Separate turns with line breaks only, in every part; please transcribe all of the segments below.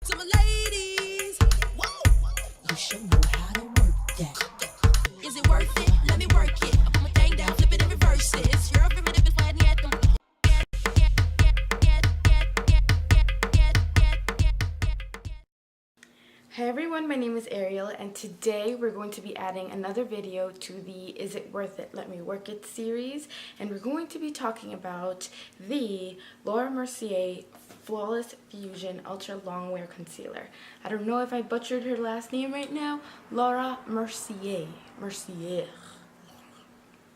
To my ladies, whoa, you should know how to work that. Is it worth it? Let me work it. I put my thing down, flip it and reverse it. It's your favorite if it's flat, yet.
Hi everyone, my name is Ariel and today we're going to be adding another video to the Is It Worth It? Let Me Work It series, and we're going to be talking about the Laura Mercier Flawless Fusion Ultra-Longwear Concealer. I don't know if I butchered her last name right now. Laura Mercier.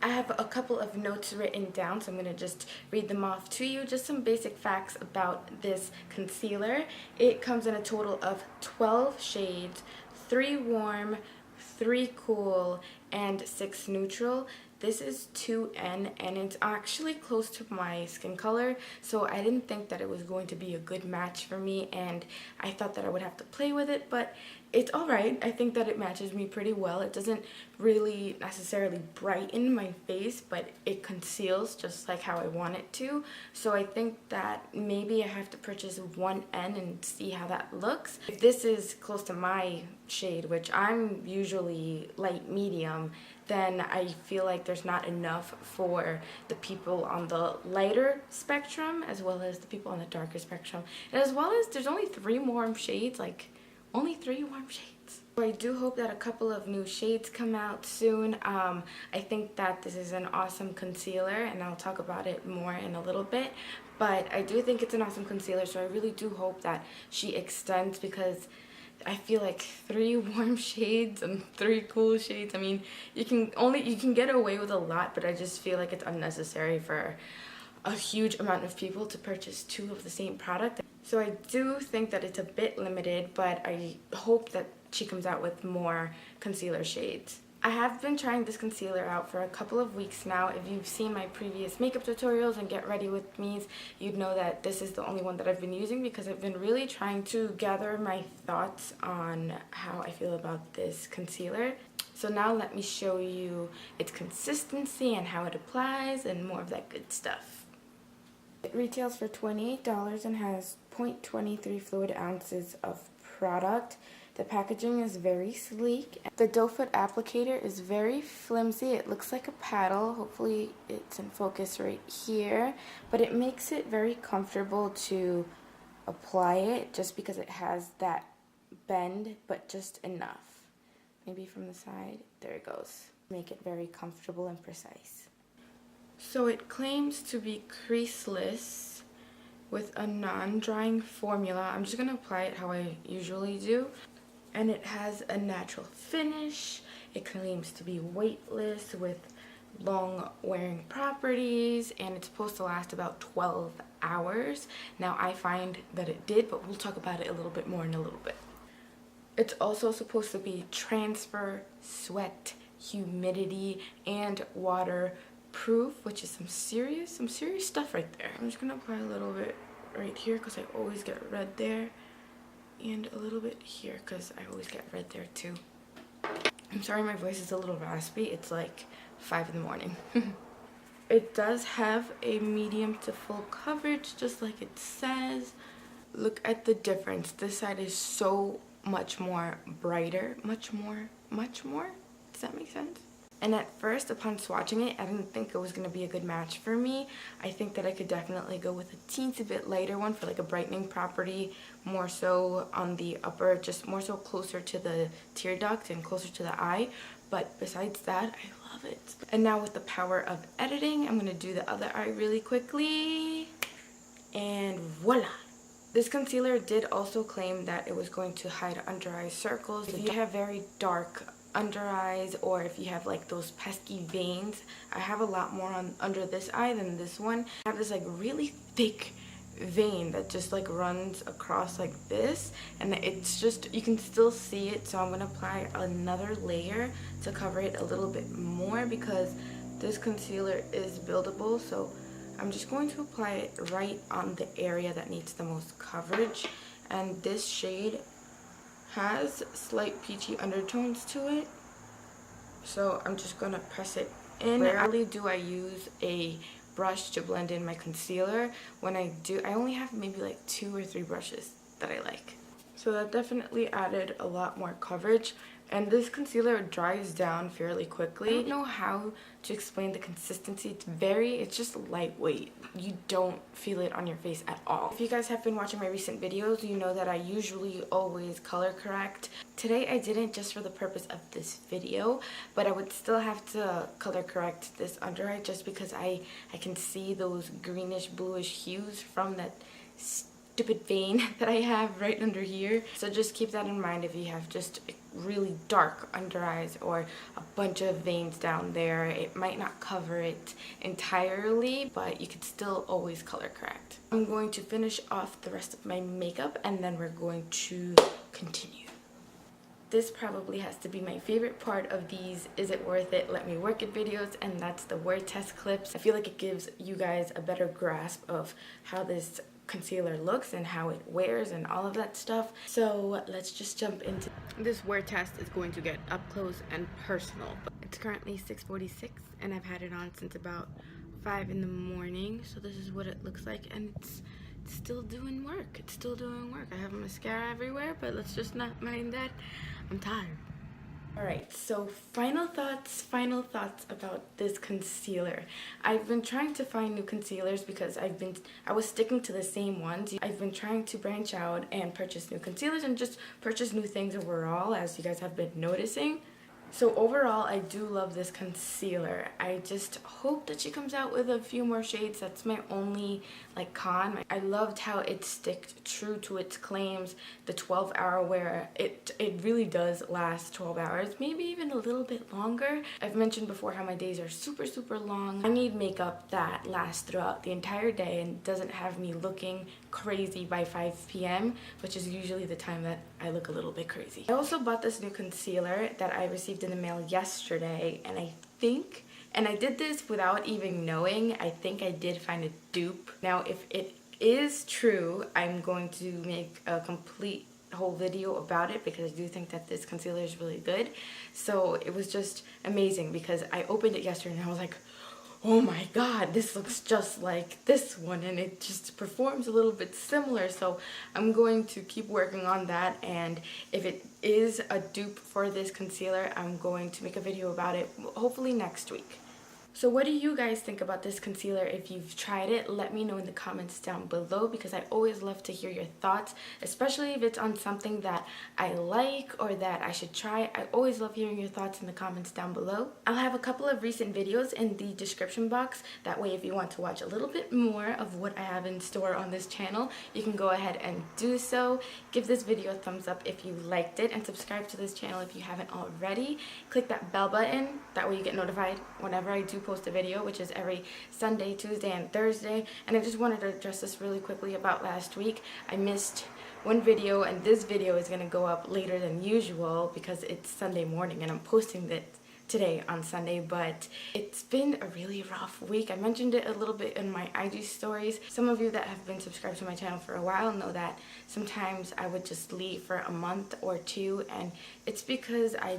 I have a couple of notes written down, so I'm going to just read them off to you. Just some basic facts about this concealer. It comes in a total of 12 shades, 3 warm, 3 cool, and 6 neutral. This is 2N and it's actually close to my skin color, so I didn't think that it was going to be a good match for me, and I thought that I would have to play with it, but it's alright. I think that it matches me pretty well. It doesn't really necessarily brighten my face, but it conceals just like how I want it to. So I think that maybe I have to purchase 1N and see how that looks. If this is close to my shade, which I'm usually light medium, then I feel like there's not enough for the people on the lighter spectrum as well as the people on the darker spectrum. And as well as there's only 3 warm shades, like only 3 warm shades. So I do hope that a couple of new shades come out soon. I think that this is an awesome concealer, and I'll talk about it more in a little bit. But I do think it's an awesome concealer, so I really do hope that she extends, because I feel like 3 warm shades and 3 cool shades, I mean, you can get away with a lot, but I just feel like it's unnecessary for a huge amount of people to purchase 2 of the same product. So I do think that it's a bit limited, but I hope that she comes out with more concealer shades. I have been trying this concealer out for a couple of weeks now. If you've seen my previous makeup tutorials and get ready with me's, you'd know that this is the only one that I've been using, because I've been really trying to gather my thoughts on how I feel about this concealer. So now let me show you its consistency and how it applies and more of that good stuff. It retails for $28 and has 0.23 fluid ounces of product. The packaging is very sleek. The doe foot applicator is very flimsy. It looks like a paddle. Hopefully it's in focus right here. But it makes it very comfortable to apply it, just because it has that bend, but just enough. Maybe from the side. There it goes. Make it very comfortable and precise. So it claims to be creaseless with a non-drying formula. I'm just going to apply it how I usually do. And it has a natural finish. It claims to be weightless with long wearing properties, and it's supposed to last about 12 hours. Now I find that it did, but we'll talk about it a little bit more in a little bit. It's also supposed to be transfer, sweat, humidity, and waterproof, which is some serious stuff right there. I'm just gonna apply a little bit right here because I always get red there, and a little bit here because I always get red there too. I'm sorry my voice is a little raspy. It's like 5 in the morning. It does have a medium to full coverage, just like it says. Look at the difference. This side is so much more brighter. Much more. Does that make sense? And at first, upon swatching it, I didn't think it was going to be a good match for me. I think that I could definitely go with a teensy bit lighter one for like a brightening property, more so on the upper, just more so closer to the tear duct and closer to the eye. But besides that, I love it. And now with the power of editing, I'm going to do the other eye really quickly. And voila! This concealer did also claim that it was going to hide under eye circles. If you have very dark under eyes, or if you have like those pesky veins, I have a lot more on under this eye than this one. I have this like really thick vein that just like runs across like this, and it's just, you can still see it, so I'm gonna apply another layer to cover it a little bit more, because this concealer is buildable. So I'm just going to apply it right on the area that needs the most coverage, and this shade has slight peachy undertones to it, so I'm just gonna press it in. Rarely do I use a brush to blend in my concealer. When I do, I only have maybe like 2 or 3 brushes that I like. So that definitely added a lot more coverage. And this concealer dries down fairly quickly. I don't know how to explain the consistency. It's just lightweight. You don't feel it on your face at all. If you guys have been watching my recent videos, you know that I usually always color correct. Today I didn't, just for the purpose of this video, but I would still have to color correct this under eye just because I can see those greenish bluish hues from that stupid vein that I have right under here. So just keep that in mind if you have just really dark under eyes or a bunch of veins down there. It might not cover it entirely, but you could still always color correct. I'm going to finish off the rest of my makeup and then we're going to continue. This probably has to be my favorite part of these Is It Worth It? Let Me Work It videos, and that's the wear test clips. I feel like it gives you guys a better grasp of how this concealer looks and how it wears and all of that stuff. So let's just jump into this wear test. Is going to get up close and personal. It's currently 6:46 and I've had it on since about 5 in the morning. So this is what it looks like, and it's still doing work. It's still doing work. I have mascara everywhere, but let's just not mind that. I'm tired. Alright, so final thoughts about this concealer. I've been trying to find new concealers because I was sticking to the same ones. I've been trying to branch out and purchase new concealers and just purchase new things overall, as you guys have been noticing. So overall, I do love this concealer. I just hope that she comes out with a few more shades. That's my only con. I loved how it sticked true to its claims, the 12-hour wear. It really does last 12 hours, maybe even a little bit longer. I've mentioned before how my days are super long. I need makeup that lasts throughout the entire day and doesn't have me looking crazy by 5 p.m., which is usually the time that I look a little bit crazy. I also bought this new concealer that I received in the mail yesterday, and I did this without even knowing. I think I did find a dupe. Now, if it is true, I'm going to make a complete whole video about it because I do think that this concealer is really good. So it was just amazing because I opened it yesterday and I was like, oh my god, this looks just like this one, and it just performs a little bit similar. So I'm going to keep working on that, and if it is a dupe for this concealer, I'm going to make a video about it hopefully next week. So what do you guys think about this concealer? If you've tried it, let me know in the comments down below because I always love to hear your thoughts, especially if it's on something that I like or that I should try. I always love hearing your thoughts in the comments down below. I'll have a couple of recent videos in the description box. That way, if you want to watch a little bit more of what I have in store on this channel, you can go ahead and do so. Give this video a thumbs up if you liked it, and subscribe to this channel if you haven't already. Click that bell button. That way you get notified whenever I do post a video, which is every Sunday, Tuesday, and Thursday. And I just wanted to address this really quickly about last week. I missed one video, and this video is going to go up later than usual because it's Sunday morning and I'm posting it today on Sunday, but it's been a really rough week. I mentioned it a little bit in my IG stories. Some of you that have been subscribed to my channel for a while know that sometimes I would just leave for a month or two, and it's because I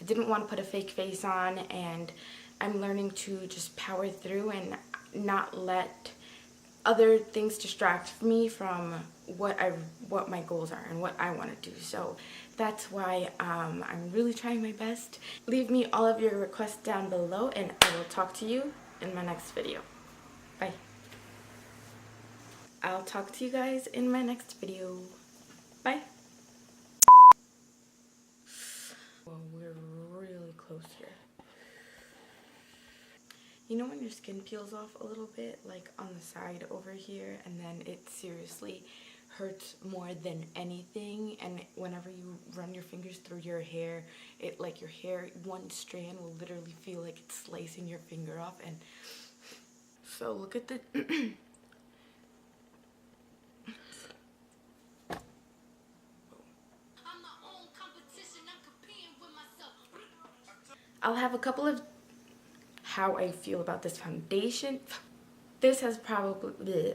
didn't want to put a fake face on, and I'm learning to just power through and not let other things distract me from what my goals are and what I want to do. So that's why I'm really trying my best. Leave me all of your requests down below, and I will talk to you in my next video. Bye. I'll talk to you guys in my next video. Bye. Well, we're really close here. You know when your skin peels off a little bit, like on the side over here, and then it seriously hurts more than anything, and whenever you run your fingers through your hair, your hair, one strand will literally feel like it's slicing your finger off. And so look at the I'll have a couple of how I feel about this foundation. This has probably